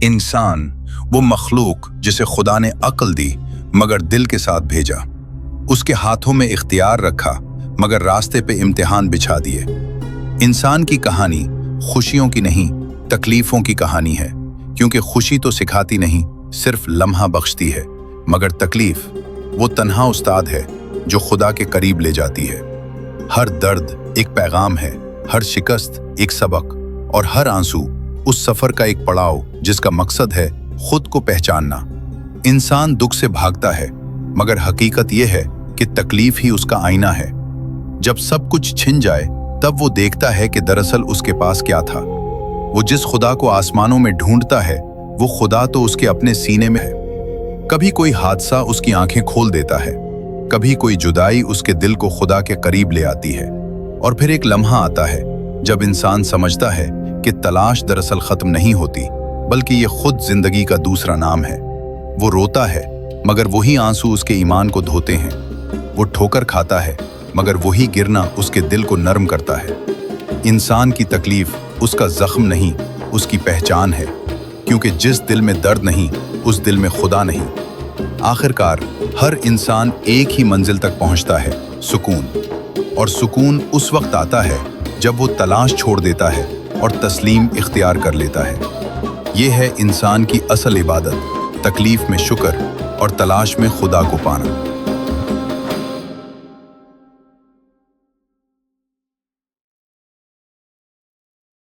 इंसान वो मखलूक जिसे खुदा ने अक्ल दी मगर दिल के साथ भेजा, उसके हाथों में इख्तियार रखा मगर रास्ते पे इम्तिहान बिछा दिए। इंसान की कहानी खुशियों की नहीं, तकलीफों की कहानी है, क्योंकि खुशी तो सिखाती नहीं, सिर्फ लम्हा बख्शती है, मगर तकलीफ वो तन्हा उस्ताद है जो खुदा के करीब ले जाती है। हर दर्द एक पैगाम है, हर शिकस्त एक सबक, और हर आंसू उस सफर का एक पड़ाव जिसका मकसद है खुद को पहचानना। इंसान दुख से भागता है, मगर हकीकत यह है कि तकलीफ ही उसका आईना है। जब सब कुछ छिन जाए तब वो देखता है कि दरअसल उसके पास क्या था। वो जिस खुदा को आसमानों में ढूंढता है, वो खुदा तो उसके अपने सीने में है। कभी कोई हादसा उसकी आंखें खोल देता है, कभी कोई जुदाई उसके दिल को खुदा के करीब ले आती है, और फिर एक लम्हा आता है जब इंसान समझता है कि तलाश दरअसल खत्म नहीं होती, बल्कि ये खुद जिंदगी का दूसरा नाम है। वो रोता है मगर वही आंसू उसके ईमान को धोते हैं। वो ठोकर खाता है मगर वही गिरना उसके दिल को नरम करता है। इंसान की तकलीफ उसका जख्म नहीं, उसकी पहचान है, क्योंकि जिस दिल में दर्द नहीं उस दिल में खुदा नहीं। आखिरकार हर इंसान एक ही मंजिल तक पहुंचता है, सुकून। और सुकून उस वक्त आता है जब वो तलाश छोड़ देता है और तस्लीम इख्तियार कर लेता है। ये है इंसान की असल इबादत, तकलीफ में शुक्र और तलाश में खुदा को पाना।